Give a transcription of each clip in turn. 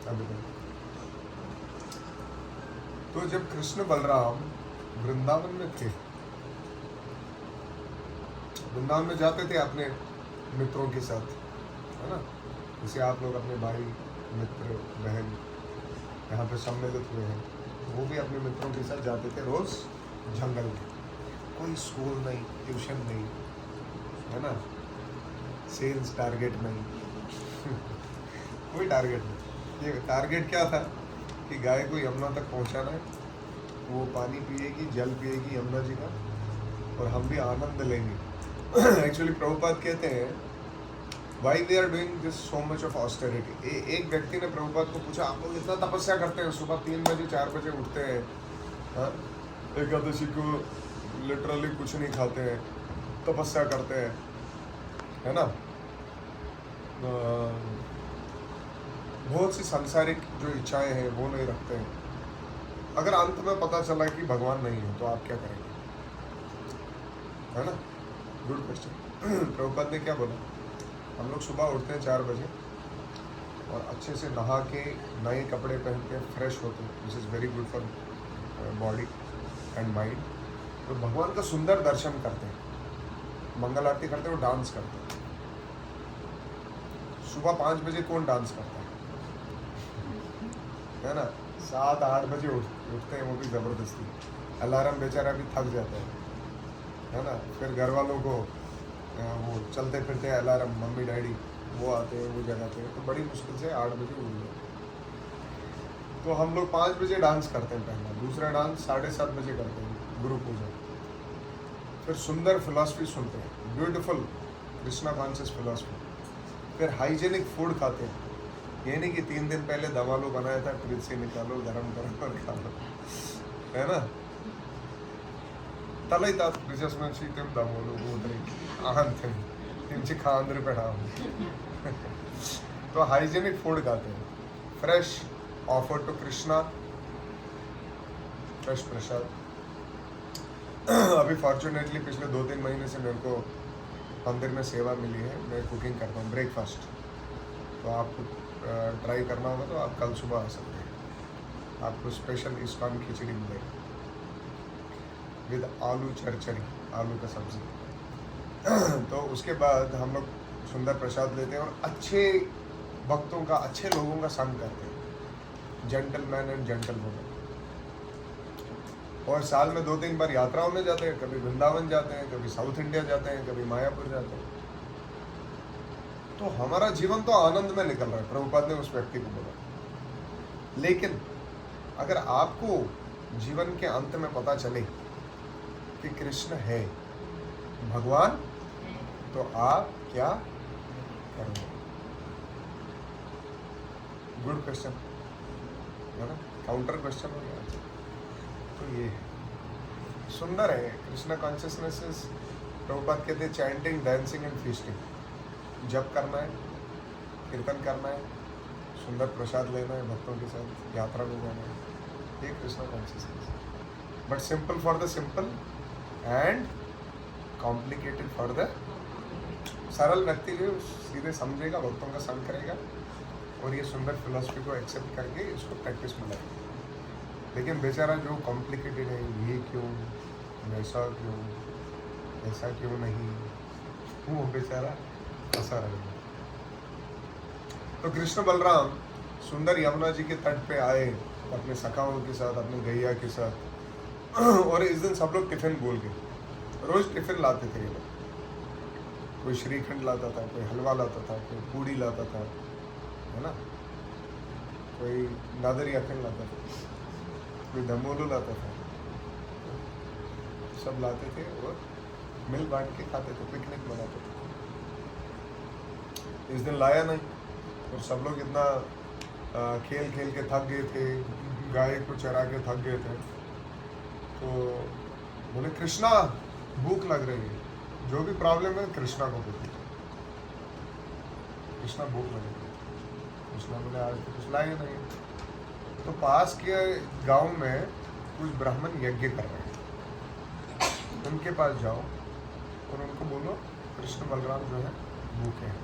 अभी तक। तो जब कृष्ण बलराम वृंदावन में थे, वृंदावन में जाते थे अपने मित्रों के साथ, है ना, जैसे आप लोग अपने भाई मित्र बहन यहाँ पे सम्मिलित हुए हैं, वो भी अपने मित्रों के साथ जाते थे रोज जंगल में। कोई स्कूल नहीं, ट्यूशन नहीं, है ना, सेल्स टारगेट नहीं कोई टारगेट नहीं। ये टारगेट क्या था कि गाय को यमुना तक पहुंचाना है, वो पानी पिएगी, जल पिएगी यमुना जी का, और हम भी आनंद लेंगे। एक्चुअली प्रभुपाद कहते हैं why we are doing this so much of austerity. एक व्यक्ति ने प्रभुपाद को पूछा, आप लोग इतना तपस्या करते हैं, सुबह 3 बजे 4 बजे उठते हैं, हाँ, एकादशी को लिटरली कुछ नहीं खाते हैं, तपस्या करते हैं, है ना, बहुत सी सांसारिक जो इच्छाएं हैं वो नहीं रखते हैं, अगर अंत में पता चला कि भगवान नहीं है तो आप क्या करेंगे, है ना? Good question. प्रभुपाद ने क्या बोला, हम लोग सुबह उठते हैं 4 बजे और अच्छे से नहा के नए कपड़े पहन के फ्रेश होते हैं, this is very good for body and mind. तो भगवान का सुंदर दर्शन करते हैं, मंगल आरती करते हैं और डांस करते हैं। सुबह 5 बजे कौन डांस करता है ना? 7-8 बजे उठते हैं, वो भी ज़बरदस्ती, अलार्म बेचारा भी थक जाता है ना। फिर घर वालों को वो चलते फिरते हैं अलार्म, मम्मी डैडी वो आते हैं, वो जगाते हैं, तो बड़ी मुश्किल से 8 बजे उठ गए। तो हम लोग 5 बजे डांस करते हैं पहला, दूसरा डांस 7:30 बजे करते हैं, गुरु पूजा। फिर सुंदर फिलॉसफी सुनते हैं, ब्यूटीफुल कृष्णा कॉन्शियस फिलॉसफी। फिर हाइजेनिक फूड खाते हैं, ये नहीं कि 3 दिन पहले दवा लो बनाया था, फ्रिज से निकालो, गरम करो और खा लो, है ना। तलैतात कृष्ण दमोलू ऊदरी आहंतिम तिंची खांद्र पढ़ाओ। तो हाइजेनिक फूड खाते हैं, fresh offer to Krishna, fresh prasad. अभी फॉर्चुनेटली पिछले 2-3 महीने से मेरे को मंदिर में सेवा मिली है, मैं कुकिंग करता हूँ ब्रेकफास्ट। तो आपको ट्राई करना होगा तो आप कल सुबह आ सकते हैं, आपको स्पेशल इस्कॉन खिचड़ी मिलेगी विद आलू चरचरी, आलू का सब्जी। तो उसके बाद हम लोग सुंदर प्रसाद लेते हैं और अच्छे भक्तों का, अच्छे लोगों का संग करते हैं, जेंटलमैन एंड जेंटलवुमन। और साल में 2-3 बार यात्राओं में जाते हैं, कभी वृंदावन जाते हैं, कभी साउथ इंडिया जाते हैं, कभी मायापुर जाते हैं। तो हमारा जीवन तो आनंद में निकल रहा है, प्रभुपाद ने उस व्यक्ति को बोला। लेकिन अगर आपको जीवन के अंत में पता चले कि कृष्ण है, भगवान, तो आप क्या करोगे? गुड क्वेश्चन है ना, काउंटर क्वेश्चन हो गया। तो ये सुंदर है कृष्णा कॉन्शियसनेस इज, प्रभुपाद कहते हैं चैंटिंग, डांसिंग एंड फीस्टिंग। जप करना है, कीर्तन करना है, सुंदर प्रसाद लेना है, भक्तों के साथ यात्रा में जाना है, ये Krishna consciousness. But simple for the simple and complicated for the, सरल व्यक्ति जो सीधे समझेगा, भक्तों का संग करेगा और ये सुंदर फिलॉसफी को एक्सेप्ट करके इसको प्रैक्टिस में लाएगा। लेकिन बेचारा जो कॉम्प्लिकेटेड है, ये क्यों, वैसा क्यों, ऐसा क्यों नहीं, वो बेचारा फंसा रहेगा। तो कृष्ण बलराम सुंदर यमुना जी के तट पे आए अपने सखाओं के साथ, अपनी गैया के साथ। और इस दिन सब लोग टिफिन भूल गए। रोज टिफिन लाते थे ये लोग, कोई श्रीखंड लाता था, कोई हलवा लाता था, कोई पूड़ी लाता था, है ना, कोई नादरी अखंड लाता था, कोई दमोलू लाता था, सब लाते थे और मिल बांट के खाते थे, पिकनिक मनाते थे। इस दिन लाया नहीं और सब लोग इतना खेल खेल के थक गए थे, गाय को चरा के थक गए थे। तो बोले कृष्णा भूख लग रही है, जो भी प्रॉब्लम है कृष्णा को बोलिए, कृष्णा भूख लग रही है। कृष्णा बोले आज तो कुछ लाए नहीं। तो पास के गांव में कुछ ब्राह्मण यज्ञ कर रहे हैं, उनके पास जाओ और उनको बोलो कृष्ण बलराम जो है भूखे हैं,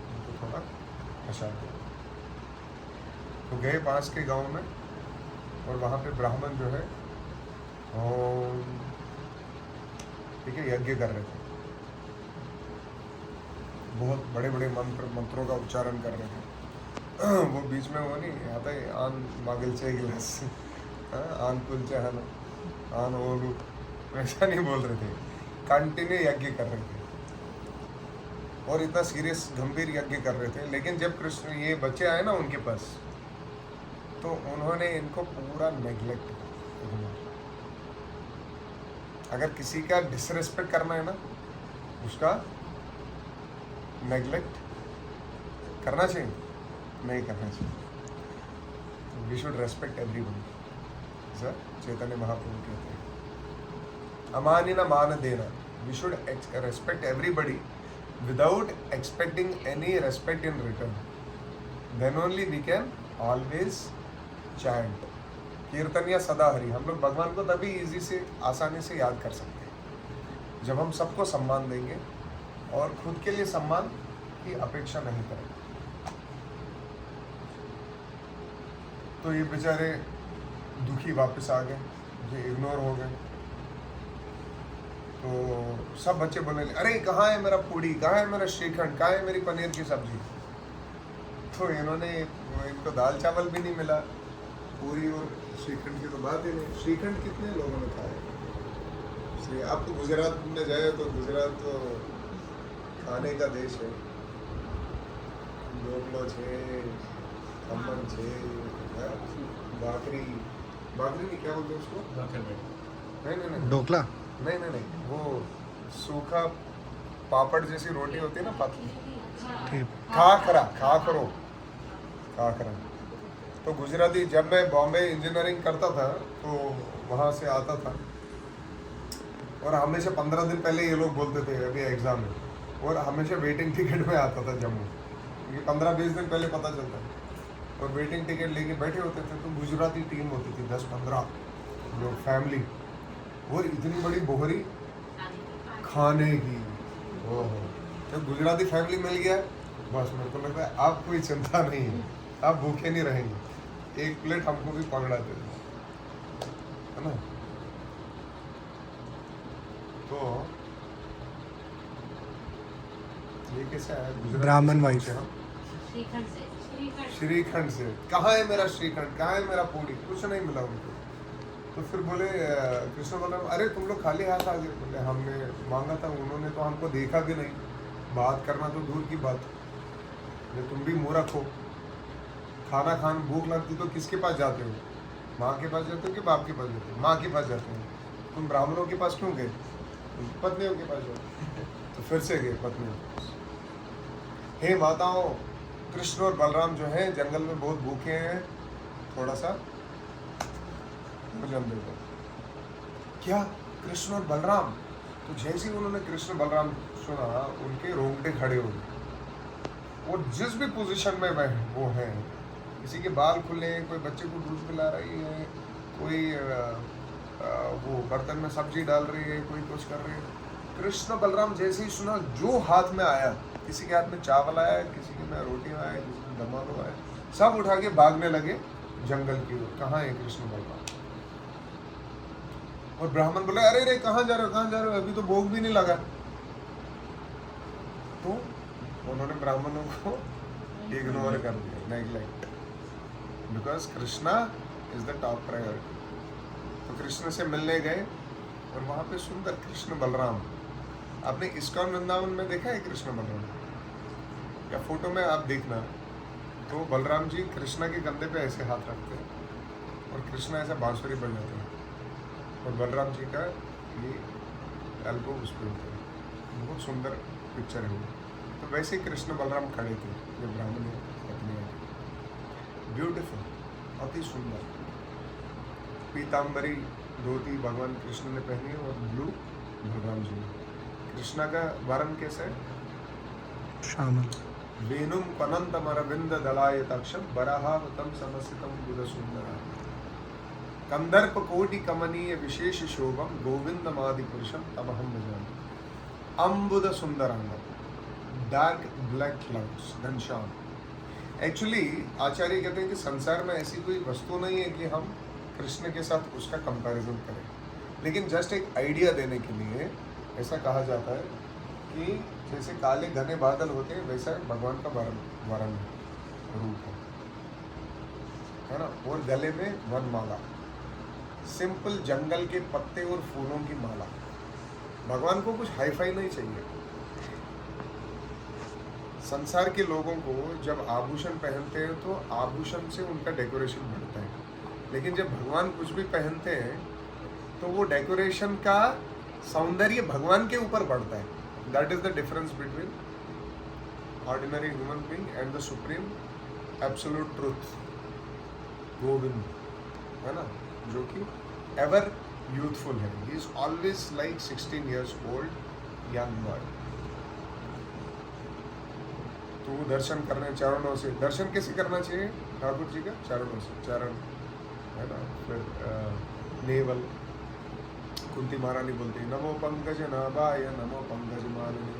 उनको थोड़ा प्रसाद दो। तो गए पास के गांव में और वहाँ पे ब्राह्मण जो है ओम, ठीक है, यज्ञ कर रहे थे। बहुत बड़े बड़े मंत्रों का उच्चारण कर रहे थे। वो बीच में वो नहीं आता है, आन मागिलचे गिलास, आन कुलचे हन आन ओलू, वैसा नहीं बोल रहे थे, कंटिन्यू यज्ञ कर रहे थे और इतना सीरियस गंभीर यज्ञ कर रहे थे। लेकिन जब कृष्ण ये बच्चे आए ना उनके पास, तो उन्होंने इनको पूरा नेग्लेक्ट किया। अगर किसी का डिसरेस्पेक्ट करना है ना, उसका नेग्लेक्ट करना चाहिए, नहीं करना चाहिए। We should respect everyone, sir Chaitanya Mahaprabhu कहते हैं, अमानी ना मान देना। We should respect everybody without expecting any respect in return. Then only we can always chant कीर्तन या सदा हरि। हम लोग भगवान को तभी इजी से आसानी से याद कर सकते हैं जब हम सबको सम्मान देंगे और खुद के लिए सम्मान की अपेक्षा नहीं करेंगे। तो ये बेचारे दुखी वापस आ गए, ये इग्नोर हो गए। तो सब बच्चे बोलने लगे, अरे कहाँ है मेरा पूड़ी, कहाँ है मेरा श्रीखंड, कहाँ है मेरी पनीर की सब्जी। तो इन्होंने इनको दाल चावल भी नहीं मिला, पूरी और श्रीखंड की तो बात ही नहीं। श्रीखंड कितने लोगों ने खाया। आप तो गुजरात में जाए तो गुजरात तो खाने का देश है। ढोकलो छे, खमन छे, भाकरी, भाकरी नहीं क्या बोलते उसको, नहीं ढोकला नहीं, वो सूखा पापड़ जैसी रोटी होती है ना, पतली, खाखरा, खाखरा। तो गुजराती, जब मैं बॉम्बे इंजीनियरिंग करता था तो वहाँ से आता था और हमेशा 15 दिन पहले ये लोग बोलते थे अभी एग्ज़ाम में, और हमेशा वेटिंग टिकट में आता था जम्मू, क्योंकि 15-20 दिन पहले पता चलता है। और वेटिंग टिकट लेके बैठे होते थे तो गुजराती टीम होती थी 10-15 लोग, फैमिली, और इतनी बड़ी बोहरी खाने की। ओहो, तो गुजराती फैमिली मिल गया, बस मेरे को लगता है आप कोई चिंता नहीं है, आप भूखे नहीं रहेंगे, एक प्लेट हमको भी पकड़ा दे, है ना। तो ये कैसा है, ब्राह्मण वाइफ श्रीखंड से। कहाँ है मेरा श्रीखंड, कहाँ है मेरा पूरी, कुछ नहीं मिला उनको। तो फिर बोले, कृष्ण बोला, अरे तुम लोग खाली हाथ आ गए। बोले हमने मांगा था, उन्होंने तो हमको देखा भी नहीं, बात करना तो दूर की बात। बोले तुम भी मूर्ख हो, खाना खान भूख लगती तो किसके पास जाते हो, माँ के पास जाते हो कि बाप के पास जाते हो, माँ के पास जाते हो। तुम ब्राह्मणों के पास क्यों गए, पत्नियों के पास जाओ। तो फिर से गए पत्नियों के पास। हे माताओं, कृष्ण और बलराम जो हैं जंगल में बहुत भूखे हैं, थोड़ा सा भोजन दे दो। क्या, कृष्ण और बलराम? तो जैसे ही उन्होंने कृष्ण बलराम सुना, उनके रोंगटे खड़े हो गए। और जिस भी पोजीशन में वो हैं, किसी के बाल खुले हैं, कोई बच्चे को दूध पिला रही है, कोई वो बर्तन में सब्जी डाल रही है, कोई कुछ कर रही है। कृष्ण बलराम जैसे ही सुना, जो हाथ में आया, किसी के हाथ में चावल आया, किसी के में रोटी आया, किसी में दमालो आया, सब उठा के भागने लगे जंगल की ओर। कहाँ है कृष्ण बलराम? और ब्राह्मण बोले, अरे रे कहाँ जा रहे हो, कहाँ जा रहे हो, अभी तो भोग भी नहीं लगा। तो उन्होंने ब्राह्मणों को इग्नोर कर दिया, neglect, because Krishna is the top priority. तो कृष्ण से मिलने गए और वहाँ पे सुंदर कृष्ण बलराम। आपने इस्कॉन वृंदावन में देखा है कृष्ण बलराम, या फोटो में आप देखना, तो बलराम जी कृष्णा के कंधे पे ऐसे हाथ रखते हैं और कृष्णा ऐसा बांसुरी बजाते हैं, और बलराम जी का ये एल्बो उस पर होता है। बहुत सुंदर पिक्चर है वो। तो वैसे ही कृष्ण बलराम खड़े थे जो ब्राह्मण पत्नी है, ब्यूटीफुल, अति सुंदर। पीताम्बरी धोती भगवान कृष्ण ने पहनी है और ब्लू बलराम जी ने। कृष्णा का वर्ण कैसा है? श्यामल। वेणुम पनंतम अरविंद दलायताक्षम बराहावतम समस्तितम बुध सुंदरा कंदर्प कोटि कमनीय विशेष शोभम गोविंदमादि पुरुषम तमहम भजामि। अम्बुद सुंदरांगम, dark black clouds, Ghanshyam, actually आचार्य कहते हैं कि संसार में ऐसी कोई वस्तु नहीं है कि हम कृष्ण के साथ उसका कंपैरिजन करें, लेकिन जस्ट एक आइडिया देने के लिए ऐसा कहा जाता है कि जैसे काले घने बादल होते हैं वैसा भगवान का वरण रूप है ना। और गले में वनमाला, सिंपल जंगल के पत्ते और फूलों की माला। भगवान को कुछ हाईफाई नहीं चाहिए। संसार के लोगों को जब आभूषण पहनते हैं तो आभूषण से उनका डेकोरेशन बढ़ता है, लेकिन जब भगवान कुछ भी पहनते हैं तो वो डेकोरेशन का सौंदर्य भगवान के ऊपर बढ़ता है। That is the difference between ordinary human being and the supreme absolute truth Govind, है ना, जो कि एवर यूथफुल है। He is always like 16 years old young boy. तो दर्शन करने चरणों से, दर्शन कैसे करना चाहिए ठाकुर जी का? चरणों से, चरण, है ना। फिर नेवल, कुंती महारानी बोलती है नमो पंकज नाभाय नमो पंकज मालिनी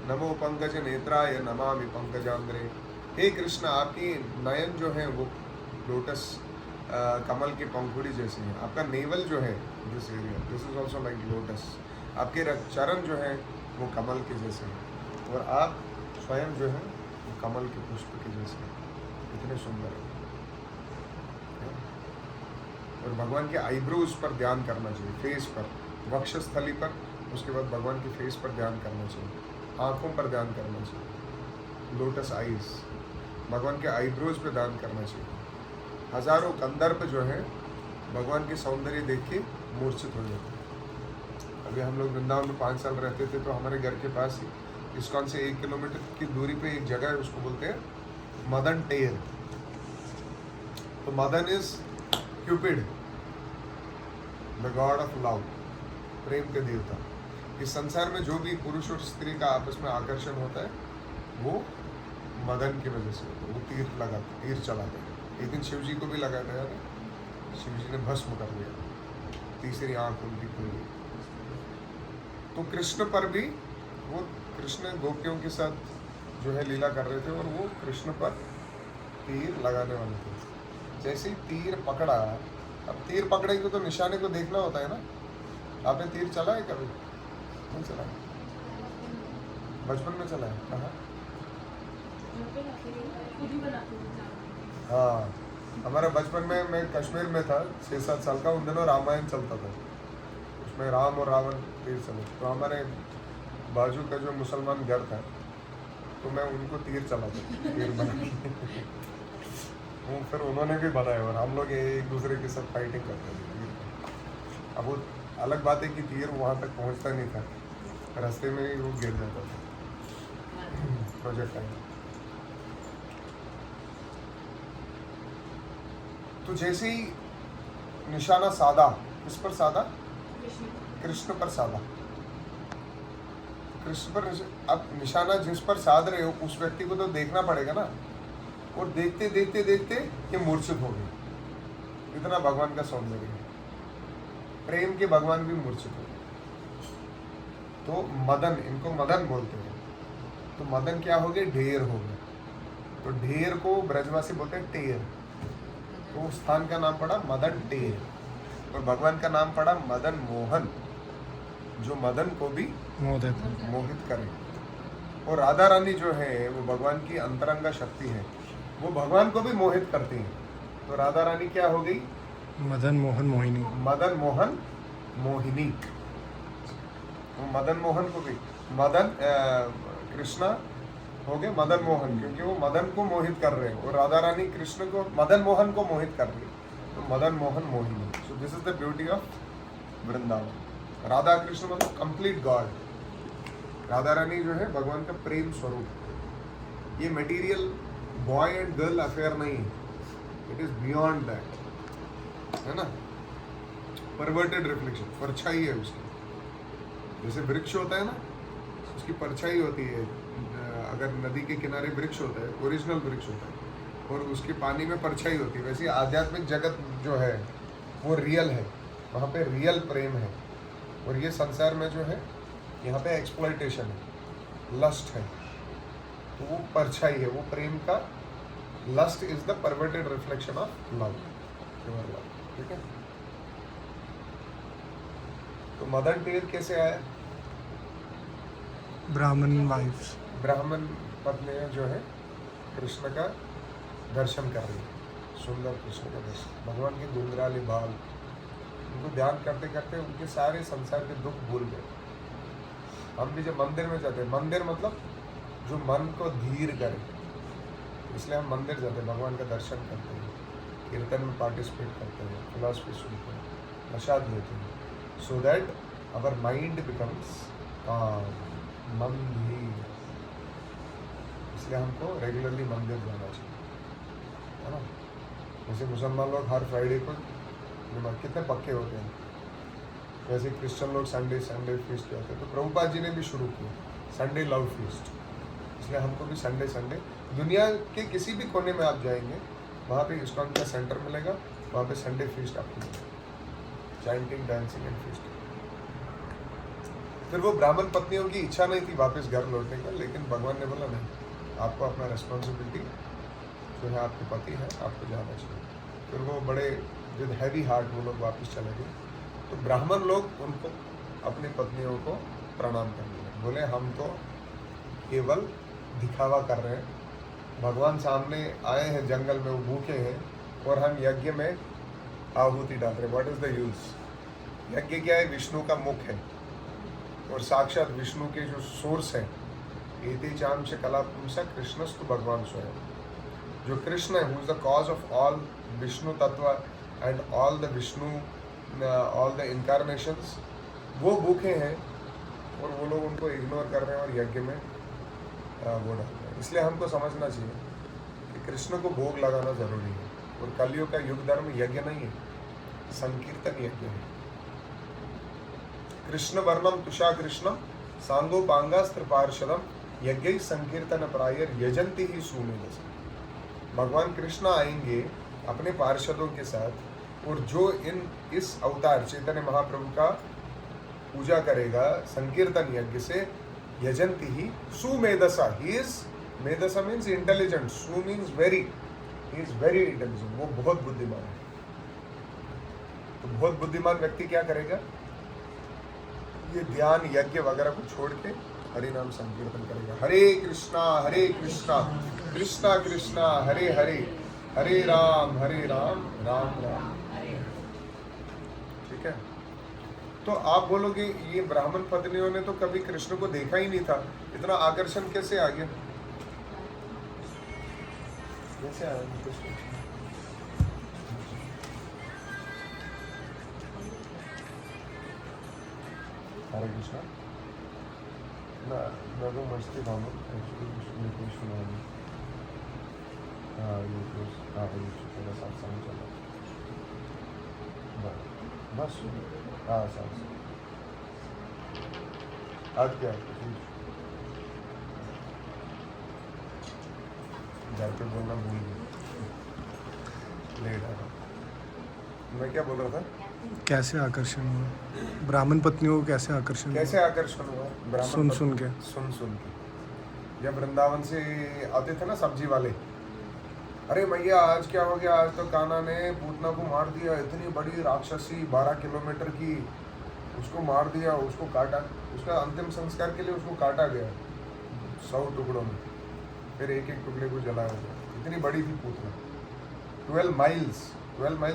नमो पंकज नेत्राय नमामि पंकजांग्रे। हे कृष्ण, आपकी नयन जो है वो लोटस कमल की पंखुड़ी जैसे है। आपका नेवल जो है, this area, this is also like lotus. आपके चरण जो है वो कमल के जैसे हैं, और आप स्वयं जो है वो कमल के पुष्प के जैसे हैं। इतने सुंदर है। और भगवान के आईब्रोज पर ध्यान करना चाहिए, फेस पर, वक्षस्थली पर, उसके बाद भगवान के फेस पर ध्यान करना चाहिए, आँखों पर ध्यान करना चाहिए, लोटस आईज, भगवान के आईब्रोज पे ध्यान करना चाहिए। हजारों कंदर्प जो है भगवान के सौंदर्य देख के मूर्छित हो जाते हैं। अभी हम लोग वृंदावन में 5 साल रहते थे, तो हमारे घर के पास ही इस्कॉन से 1 किलोमीटर की दूरी पे एक जगह है, उसको बोलते हैं मदन टेर। तो Madan is Cupid, the god of love, प्रेम के देवता। इस संसार में जो भी पुरुष और स्त्री का आपस में आकर्षण होता है वो मदन की वजह से होता है। वो तीर चलाते हैं। एक दिन शिव जी को भी लगाया था यार, शिव जी ने भस्म कर दिया, तीसरी आंख उनकी खुल गई। तो कृष्ण पर भी वो, कृष्ण गोपियों के साथ जो है लीला कर रहे थे, और वो कृष्ण पर तीर लगाने वाले थे। जैसे ही तीर पकड़ा, अब तीर पकड़ेंगे तो निशाने को देखना होता है ना। आपने तीर चला है कभी? नहीं चला? बचपन में चला है? कहाँ? हाँ, हमारे बचपन में, मैं कश्मीर में था 6-7 साल का, उन दिनों रामायण चलता था, उसमें राम और रावण तीर चले। तो हमारे बाजू का जो मुसलमान घर था, तो मैं उनको तीर चलाता, तीर बना वो फिर उन्होंने भी बनाया, और हम लोग एक दूसरे के साथ फाइटिंग करते थे। अब वो अलग बात है कि तीर वहाँ तक पहुँचता नहीं था, रास्ते में ही वो गिर जाता था। Project time. तो जैसे ही निशाना साधा, किस पर साधा? कृष्ण पर साधा। कृष्ण पर, अब निशाना जिस पर साध रहे हो उस व्यक्ति को तो देखना पड़ेगा ना। और देखते देखते देखते ये मूर्छित हो गए। इतना भगवान का सौंदर्य है, प्रेम के भगवान भी मूर्छित हो गए। तो मदन, इनको मदन बोलते हैं। तो मदन क्या हो गए? ढेर हो गए। तो ढेर को ब्रजवासी बोलते हैं टेर, तो उस स्थान का नाम पड़ा मदन टेर। और भगवान का नाम पड़ा मदन मोहन, जो मदन को भी मोहित करे। और राधा रानी जो है वो भगवान की अंतरंगा शक्ति है, वो भगवान को भी मोहित करती है। तो राधा रानी क्या हो गई? मदन मोहन मोहिनी। मदन मोहन मोहिनी। वो मदन मोहन को भी, मदन कृष्णा हो गए मदन मोहन, क्योंकि वो मदन को मोहित कर रहे हैं, और राधा रानी कृष्ण को, मदन मोहन को मोहित कर रही है। तो Madan Mohan Mohini. So this is the beauty of Vrindavan. Radha Krishna मतलब कंप्लीट गॉड। राधा रानी जो है भगवान का प्रेम स्वरूप। ये material boy and girl affair नहीं है, इट इज बियॉन्ड दैट, है ना। परवर्टेड रिफ्लेक्शन, परछाई है उसकी। जैसे वृक्ष होता है ना, उसकी परछाई होती है। अगर नदी के किनारे वृक्ष होता है, ओरिजिनल वृक्ष होता है, और उसके पानी में परछाई होती है। वैसे आध्यात्मिक जगत जो है वो रियल है, वहाँ पे रियल प्रेम है। और ये संसार में जो है यहाँ पे एक्सप्लॉयटेशन है, लस्ट है। तो वो परछाई है, वो प्रेम का lust is the perverted reflection of love, pure love. ठीक है, तो मदर टेर कैसे आया? ब्राह्मण वाइफ्स। ब्राह्मण पत्नियां जो है कृष्ण का दर्शन कर रही है, सुंदर कृष्ण का दर्शन, भगवान के धुंधराले बाल, उनको ध्यान करते करते उनके सारे संसार के दुख भूल गए। हम भी जब मंदिर में जाते हैं, मंदिर मतलब जो मन को धीर करे, इसलिए हम मंदिर जाते हैं, भगवान का दर्शन करते हैं, कीर्तन में पार्टिसिपेट करते हैं, फिलॉसफी सुनते हैं, प्रसाद लेते हैं, so that our mind becomes मन धीर। इसलिए हमको रेगुलरली मंदिर जाना चाहिए, है ना। जैसे मुसलमान लोग हर फ्राइडे को कितने पक्के होते हैं, वैसे क्रिश्चियन लोग संडे फीस्ट करते हैं। तो प्रभुपाद जी ने भी शुरू किया संडे लव फीस्ट, इसलिए हमको भी संडे दुनिया के किसी भी कोने में आप जाएंगे, वहाँ पे इस्कॉन का सेंटर मिलेगा, वहाँ पे संडे फीस्ट आपको मिलेगा, चैंटिंग, डांसिंग एंड फीस्टिंग। फिर वो ब्राह्मण पत्नियों की इच्छा नहीं थी वापस घर लौटने का, लेकिन भगवान ने बोला नहीं, आपको अपना रिस्पॉन्सिबिलिटी जो है, आपके पति है, आपको जाना चाहिए। फिर वो बड़े विद हैवी हार्ट वो लोग वापस चले गए। तो ब्राह्मण लोग उनको, अपनी पत्नियों को प्रणाम करने लगे, बोले हम तो केवल दिखावा कर रहे हैं, भगवान सामने आए हैं, जंगल में वो भूखे हैं और हम यज्ञ में आहुति डाल रहे हैं। What is the use? यज्ञ क्या है? विष्णु का मुख है, और साक्षात विष्णु के जो सोर्स है, एते चांश कला पुंसा कृष्णस्तु भगवान स्वयं, जो कृष्ण है, who is the cause of all Vishnu तत्व and all the Vishnu, all the incarnations, वो भूखे हैं और वो लोग उनको इग्नोर कर रहे हैं और यज्ञ में वो डाल रहे हैं। इसलिए हमको समझना चाहिए कि कृष्ण को भोग लगाना जरूरी है, और कलयुग का युग धर्म यज्ञ नहीं है, संकीर्तन यज्ञ है। कृष्ण वर्णम तुषा कृष्णम सांगोपांगास्त्र पार्षदम यज्ञ संकीर्तन प्रायर यजंती ही सुमेधस। भगवान कृष्ण आएंगे अपने पार्षदों के साथ, और जो इस अवतार चैतन्य महाप्रभु का पूजा करेगा संकीर्तन यज्ञ से, यजंती ही सुमेधसा, ही इज, मेधसा मीन्स इंटेलिजेंट, सु means very, he is very intelligent, वो बहुत बुद्धिमान है। तो बहुत बुद्धिमान व्यक्ति क्या करेगा? ये ध्यान यज्ञ वगैरह को छोड़ के हरि नाम संकीर्तन करेगा, हरे कृष्णा कृष्णा कृष्णा हरे हरे, हरे राम राम राम। ठीक है, तो आप बोलोगे ये ब्राह्मण पत्नियों ने तो कभी कृष्ण को देखा ही नहीं था, इतना आकर्षण कैसे आ गया? कैसे आया कृष्ण? हरे कृष्णा ना तो मस्ती भावना एक्चुअली कोई सुना नहीं। हाँ ये तो थोड़ा सत्संग चला बस। हाँ सर आज क्या घर पे बोलना भूल गया, लेट आ रहा। मैं क्या बोल रहा था? कैसे आकर्षण हुआ ब्राह्मण पत्नियों को? कैसे आकर्षण कैसे आकर्षण हुआ? ब्राह्मण सुन के जब वृंदावन से आते थे ना सब्जी वाले, अरे भैया आज क्या हो गया, आज तो कान्हा ने पूतना को मार दिया, इतनी बड़ी राक्षसी 12 किलोमीटर की, उसको मार दिया, उसको काटा, उसका अंतिम संस्कार के लिए उसको काटा गया 100 टुकड़ों में, फिर एक एक टुकड़े को जलाया गया। इतनी बड़ी थी पूतना। 12 माइल्स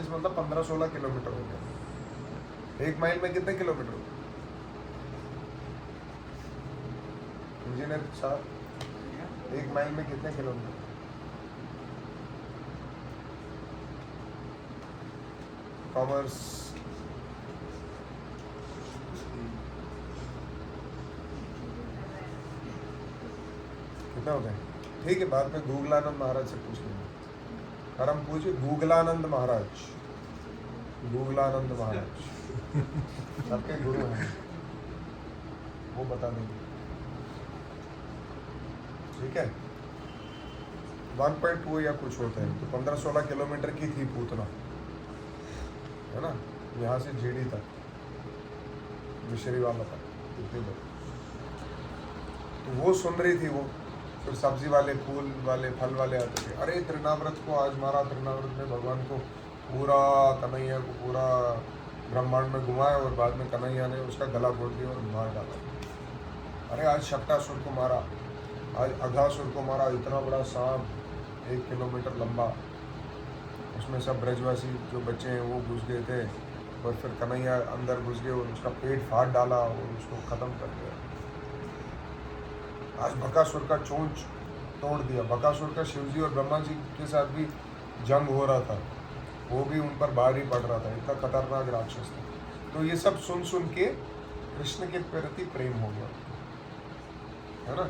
मतलब 15-16 किलोमीटर हो गया। एक माइल में कितने किलोमीटर? इंजीनियर साहब, एक माइल में कितने किलोमीटर? कॉमर्स कितना होता है? ठीक है, बाद में गूगलानंद महाराज से पूछ लेंगे। और हम पूछे गूगलानंद महाराज सबके गुरु हैं, वो बता देंगे। ठीक है, 1.2 या कुछ होता है, तो 15-16 किलोमीटर की थी पूतना, है ना, यहाँ से जीडी तक, मिश्री वाला तक, इतनी दूर। तो वो सुन रही थी, वो फिर सब्जी वाले, फूल वाले, फल वाले आते थे, अरे तृणाव्रत को आज मारा, तृणाव्रत ने भगवान को पूरा, कन्हैया को पूरा ब्रह्मांड में घुमाया और बाद में कन्हैया ने उसका गला घोट दिया और मार डाला। अरे आज शक्टासुर को मारा, आज अघासुर को मारा, इतना बड़ा सांप 1 किलोमीटर लंबा, उसमें सब ब्रजवासी जो बच्चे हैं वो घुस गए थे और फिर कन्हैया अंदर घुस गए और उसका पेट फाड़ डाला और उसको ख़त्म कर दिया। आज बकासुर का चोंच तोड़ दिया। बकासुर का शिवजी और ब्रह्मा जी के साथ भी जंग हो रहा था, वो भी उन पर भारी पड़ रहा था, इतना खतरनाक राक्षस था। तो ये सब सुन सुन के कृष्ण के प्रति प्रेम हो गया, है ना।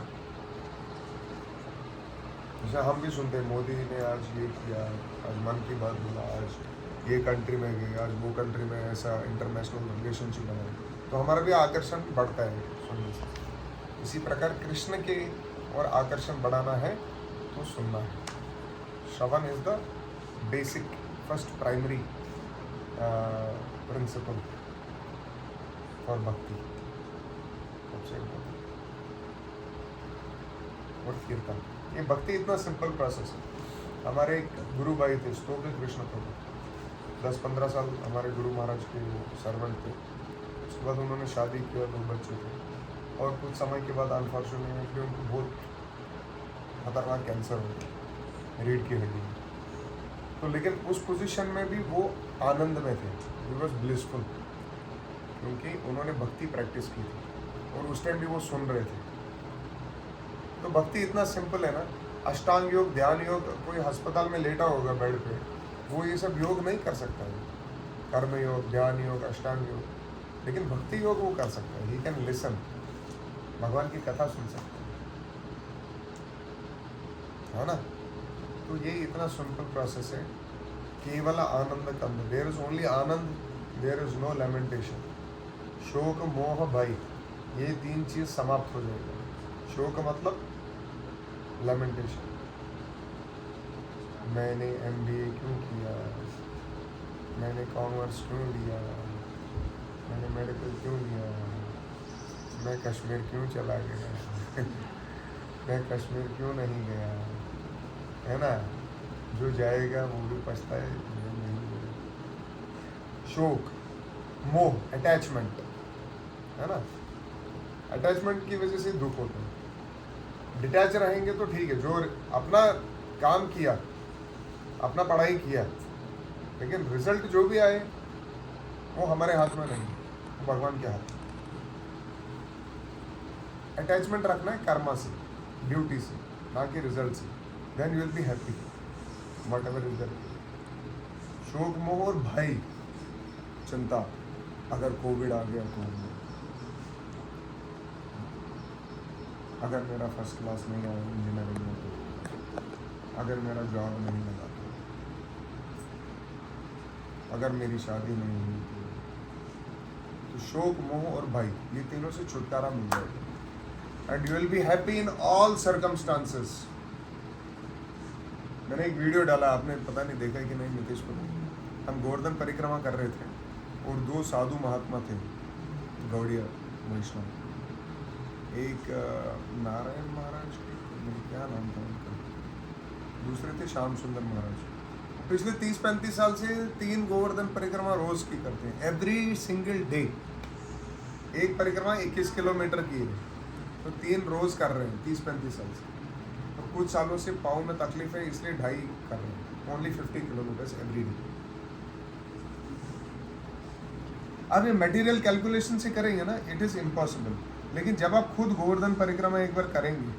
जैसे हम भी सुनते हैं, मोदी ने आज ये किया, आज मन की बात बोला, आज ये कंट्री में गए, आज वो कंट्री में ऐसा इंटरनेशनल रिलेशनशिप बना, तो हमारा भी आकर्षण बढ़ता है सुनने से। इसी प्रकार कृष्ण के और आकर्षण बढ़ाना है तो सुनना है। Shravan is the basic first primary principle for bhakti, सबसे इम्पोर्टेंट। और कीर्तन, ये भक्ति इतना सिंपल प्रोसेस है। हमारे एक गुरु भाई थे, स्तोत्र कृष्ण प्रभु, 10-15 साल हमारे गुरु महाराज के सर्वेंट थे। उसके बाद उन्होंने शादी किया, 2 बच्चे थे, और कुछ समय के बाद अनफॉर्चुनेटली उनको बहुत खतरनाक कैंसर हो गया रीढ़ की हड्डी में। तो लेकिन उस पोजीशन में भी वो आनंद में थे, ही वॉज ब्लिसफुल, क्योंकि उन्होंने भक्ति प्रैक्टिस की थी और उस टाइम भी वो सुन रहे थे। तो भक्ति इतना सिंपल है ना। अष्टांग योग, ध्यान योग, कोई अस्पताल में लेटा होगा बेड पे, वो ये सब योग नहीं कर सकता है, कर्म योग, ध्यान योग, अष्टांग योग, लेकिन भक्ति योग वो कर सकता है। ही कैन लिसन, भगवान की कथा सुन सकता है ना। तो ये इतना सिंपल प्रोसेस है। केवल आनंद कंद, there is only anand, there is no lamentation. शोक, मोह, भय, ये 3 चीज समाप्त हो जाएगा। शोक मतलब लैमेंटेशन, मैंने MBA क्यों किया, मैंने कॉमर्स क्यों लिया, मैंने मेडिकल क्यों लिया, मैं कश्मीर क्यों चला गया मैं कश्मीर क्यों नहीं गया, है ना। जो जाएगा वो भी पछताए, जो नहीं गया। शोक, मोह, अटैचमेंट, है ना। अटैचमेंट की वजह से दुख होता है। डिटैच रहेंगे तो ठीक है, जो अपना काम किया, अपना पढ़ाई किया, लेकिन रिजल्ट जो भी आए वो हमारे हाथ में नहीं, वो भगवान के हाथ में। अटैचमेंट रखना है कर्मा से, ड्यूटी से, ना कि रिजल्ट से। Then you will be happy whatever is that. शोक, मोह और भय, चिंता, अगर कोविड आ गया तो, अगर मेरा फर्स्ट क्लास नहीं आया इंजीनियरिंग में तो, अगर मेरा जॉब नहीं लगा तो, अगर मेरी शादी नहीं हुई तो शोक, मोह और भय, ये तीनों से छुटकारा मिल जाएगा and you will be happy in all circumstances. मैंने एक वीडियो डाला, आपने पता नहीं देखा कि नहीं, नीतीश को। हम गोवर्धन परिक्रमा कर रहे थे और 2 साधु महात्मा थे, गौड़िया वैष्णव। एक नारायण महाराज, क्या नाम था उनका, दूसरे थे श्याम सुंदर महाराज। पिछले 30-35 साल से 3 गोवर्धन परिक्रमा रोज की करते हैं, एवरी सिंगल डे। एक परिक्रमा 21 किलोमीटर की है, तो 3 रोज कर रहे हैं 30-35 साल से। तो कुछ सालों से पाँव में तकलीफ है, इसलिए 2.5 कर रहे हैं, ओनली 50 किलोमीटर्स एवरी डे। अब ये मटेरियल कैलकुलेशन से करेंगे ना, इट इज़ इम्पॉसिबल। लेकिन जब आप खुद गोवर्धन परिक्रमा एक बार करेंगे,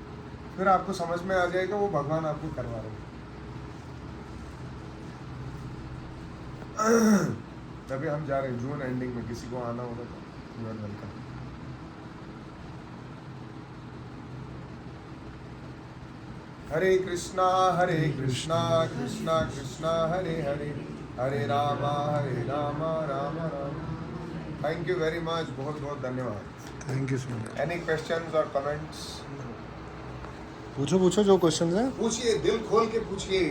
फिर आपको समझ में आ जाएगा वो भगवान आपको करवा रहे हैं। तभी हम जा रहे हैं जून एंडिंग में, किसी को आना होगा तो you are welcome. Hare Krishna Krishna Krishna Hare Hare, Hare Ram Ram Ram. Thank you very much, बहुत बहुत धन्यवाद। Thank you so much. Any questions और कमेंट्स? पूछो जो क्वेश्चन है पूछिए, दिल खोल के पूछिए,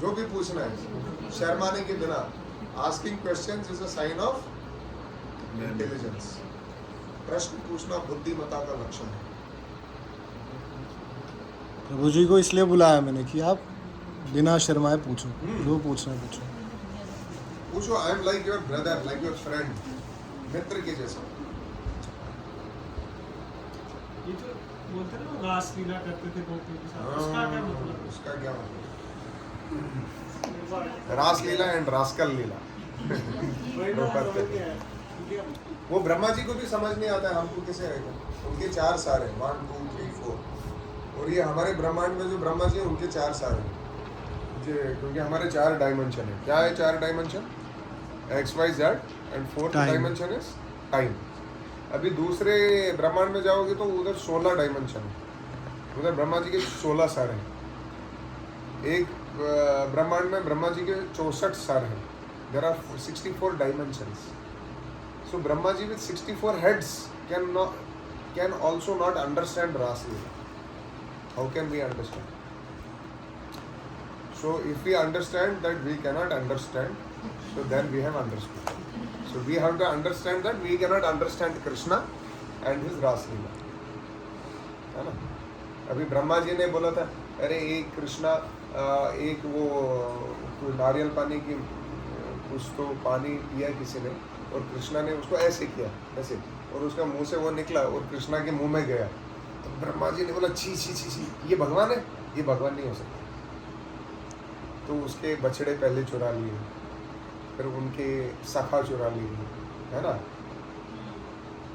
जो भी पूछना है, शर्माने के बिना। Asking questions is a sign of intelligence. प्रश्न पूछना बुद्धिमत्ता का लक्षण है। प्रभु जी को इसलिए बुलाया मैंने कि आप बिना शर्माए पूछो, जो पूछना है पूछो। पूछो, I am like your brother, like your friend, मित्र के जैसा। ये जो बोलते हैं ना रास लीला करते थे गोपियों के साथ, उसका क्या मतलब? उसका क्या मतलब? रास लीला एंड रास्कल लीला। वही ना, प्रभुपाद समझ कहते गया हैं। है। ठीक है। वो ब्रह्मा जी को भी समझ नहीं आता है हमको कैसे आएगा। उनके 4 सार हैं, 1 2 3 4। और ये हमारे ब्रह्मांड में जो ब्रह्मा जी हैं उनके 4 सार हैं। क्योंकि हमारे 4 डायमेंशन है। क्या है 4 dimension? X Y Z and 4th Time. Dimension is time. अभी दूसरे ब्रह्मांड में जाओगे तो उधर 16 डायमेंशन है। उधर ब्रह्मा जी के 16 सार हैं। एक ब्रह्मांड में ब्रह्मा जी के 64 सार हैं। There are 64 dimensions. So Brahma ji with 64 heads can also not understand Ras Leela. How can we understand? So if we understand that we cannot understand, so then we have understood. So we have to understand that we cannot understand Krishna and his Ras Leela. है ना? अभी ब्रह्मा जी ने बोला था, अरे एक कृष्णा एक वो नारियल पानी की कुछ तो पानी पिया किसी ने और कृष्णा ने उसको ऐसे किया, ऐसे, और उसका मुंह से वो निकला और कृष्णा के मुंह में गया। तो ब्रह्मा जी ने बोला छी छी छी छी, ये भगवान है? ये भगवान नहीं हो सकता। तो उसके बछड़े पहले चुरा लिए, फिर उनके सखा चुरा लिए, है ना?